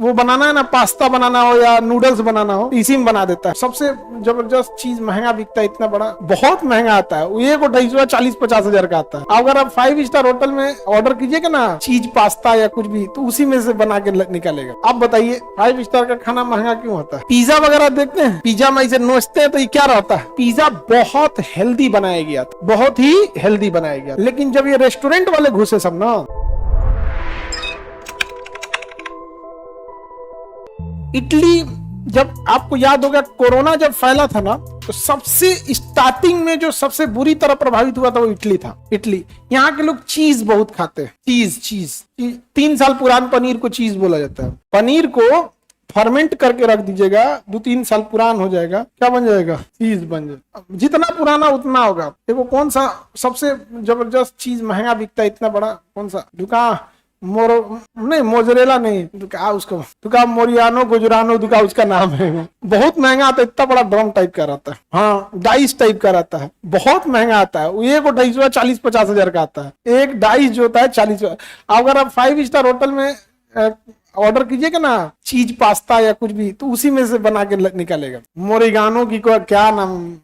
वो बनाना है ना, पास्ता बनाना हो या नूडल्स बनाना हो, इसी में बना देता है। सबसे जबरदस्त चीज महंगा बिकता है, इतना बड़ा, बहुत महंगा आता है। ये को 250-50 हजार का आता है। अगर आप 5 स्टार होटल में ऑर्डर कीजिएगा ना चीज पास्ता या कुछ भी, तो उसी में से बना के निकालेगा। आप बताइए 5 स्टार का खाना महंगा क्यों होता है? पिज्जा वगैरह देखते हैं, पिज्जा में इसे नोचते हैं तो ये क्या रहता है? पिज्जा बहुत हेल्दी बनाया गया था, बहुत ही हेल्दी बनाया गया। लेकिन जब ये रेस्टोरेंट वाले घुसे सब ना, इटली, जब आपको याद होगा कोरोना जब फैला था ना, तो सबसे स्टार्टिंग में जो सबसे बुरी तरह प्रभावित हुआ था वो इटली था। इटली, यहाँ के लोग चीज बहुत खाते हैं। चीज 3 साल पुरान पनीर को चीज बोला जाता है। पनीर को फर्मेंट करके रख दीजिएगा, 2-3 साल पुरान हो जाएगा, क्या बन जाएगा? चीज बन जाएगा। जितना पुराना उतना होगा। देखो कौन सा सबसे जबरदस्त चीज महंगा बिकता है, इतना बड़ा, कौन सा? दुकान मोजरेला नहीं, दुका उसको दुका मोरियानो गुजरानो दुका उसका नाम है। बहुत महंगा आता है, इतना बड़ा ड्रम टाइप का रहता है। हाँ, डाइस टाइप का रहता है, बहुत महंगा आता है। ये को 250-50 हजार का आता है। एक डाइस जो होता है 40। अगर आप 5 स्टार होटल में ऑर्डर कीजिएगा ना चीज पास्ता या कुछ भी, तो उसी में से बना के निकालेगा। मोरिगानो की क्या नाम,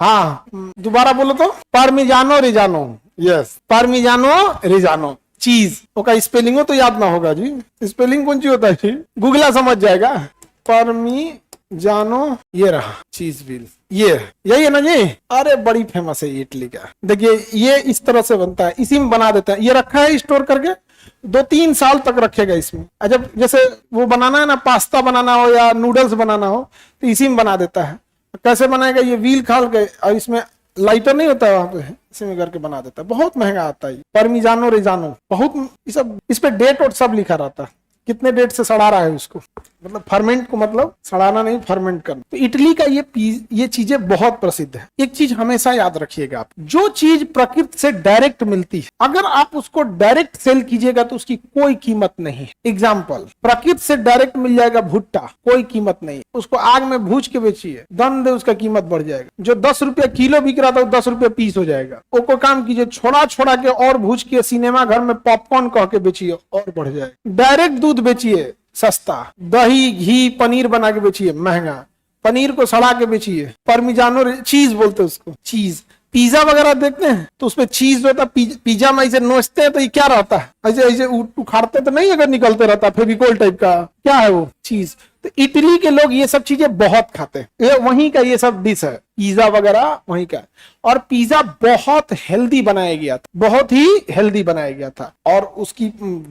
हाँ दोबारा बोलो तो, पार्मिजानो रिजानो। यस, पार्मिजानो रिजानो चीज। ओका स्पेलिंग हो तो याद ना होगा जी, स्पेलिंग कौन सी होता है जी, गूगला समझ जाएगा। पार्मिजानो, ये रहा चीज व्हील, ये यही है ना जी। अरे बड़ी फेमस है इटली का। देखिए ये इस तरह से बनता है, इसी में बना देता है। ये रखा है स्टोर करके, 2-3 साल तक रखेगा इसमें। जब जैसे वो बनाना है ना, पास्ता बनाना हो या नूडल्स बनाना हो, तो इसी में बना देता है। कैसे बनाएगा? ये व्हील खाल के, और इसमें लाइटर नहीं होता है वहां पे, इसी में करके बना देता है। बहुत महंगा आता है। परमिजानो रिजानो, बहुत सब, इस पे डेट और सब लिखा रहता है, कितने डेट से सड़ा रहा है उसको। मतलब फर्मेंट को, मतलब सड़ाना नहीं, फर्मेंट करना। तो इटली का ये चीजें बहुत प्रसिद्ध है। एक चीज हमेशा याद रखिएगा, आप जो चीज प्रकृति से डायरेक्ट मिलती है, अगर आप उसको डायरेक्ट सेल कीजिएगा तो उसकी कोई कीमत नहीं है। एग्जाम्पल, प्रकृति से डायरेक्ट मिल जाएगा भुट्टा, कोई कीमत नहीं। उसको आग में भूज के बेचिए, दम दे, उसका कीमत बढ़ जाएगा। जो 10 रुपया किलो बिक रहा था, 10 रुपया पीस हो जाएगा। वो कोई काम कीजिए, छोड़ा के और भूज के सिनेमा घर में पॉपकॉर्न कह के बेचिए, और बढ़ जाएगा। डायरेक्ट दूध बेचिए, सस्ता। दही घी पनीर बना के बेचिए, महंगा। पनीर को सड़ा के बेचिए, परमिजानो चीज बोलते हैं उसको, चीज। पिज्जा वगैरह देखते हैं तो उसमें चीज होता है। पिज्जा में ऐसे नोचते हैं तो ये क्या रहता है? ऐसे उखाड़ते तो नहीं, अगर निकलते रहता फेविकोल टाइप का, क्या है वो? चीज। तो इटली के लोग ये सब चीजें बहुत खाते हैं, ये वहीं का ये सब डिश है, पिज्जा वगैरह वहीं का। और पिज्जा बहुत हेल्दी बनाया गया था, बहुत ही हेल्दी बनाया गया था। और उसकी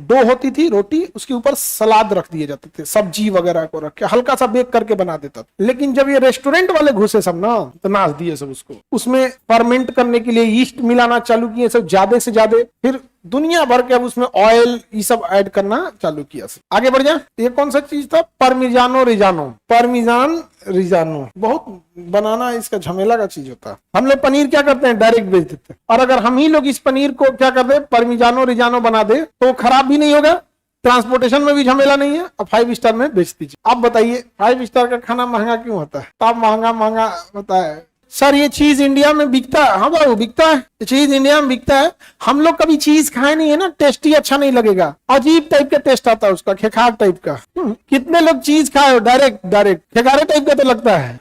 डो होती थी, रोटी, उसके ऊपर सलाद रख दिए जाते थे, सब्जी वगैरह को रख के हल्का सा बेक करके बना देता था। लेकिन जब ये रेस्टोरेंट वाले घुसे सब ना, तो नाच दिए सब उसको। उसमें फर्मेंट करने के लिए यीस्ट मिलाना चालू किए सब, ज्यादा से ज्यादा। फिर दुनिया भर के अब उसमें ऑयल ये सब ऐड करना चालू किया। आगे बढ़ जाए, ये कौन सा चीज था? परमिजानो रिजानो, परमिजान रिजानो। बहुत बनाना इसका झमेला का चीज होता है। हम लोग पनीर क्या करते हैं? डायरेक्ट बेच देते हैं। और अगर हम ही लोग इस पनीर को क्या कर दे, परमिजानो रिजानो बना दे, तो खराब भी नहीं होगा, ट्रांसपोर्टेशन में भी झमेला नहीं है, और 5 स्टार में बेच दीजिए। आप बताइए 5 स्टार का खाना महंगा क्यों होता है? तब महंगा होता है। सर ये चीज इंडिया में बिकता है। हाँ बाबू बिकता है, चीज इंडिया में बिकता है। हम लोग कभी चीज खाए नहीं है ना, टेस्ट ही अच्छा नहीं लगेगा, अजीब टाइप का टेस्ट आता है उसका, खेखार टाइप का। कितने लोग चीज खाए हो डायरेक्ट खेखारे टाइप का तो लगता है,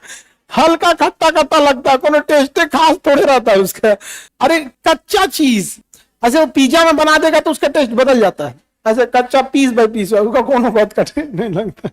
हल्का खट्टा खट्टा लगता है, कोनो टेस्ट खास थोड़े रहता है उसका। अरे कच्चा चीज ऐसे वो पिज्जा में बना देगा तो उसका टेस्ट बदल जाता है। ऐसे कच्चा पीस बाय पीस, उसका कोनो बहुत कठिन नहीं लगता।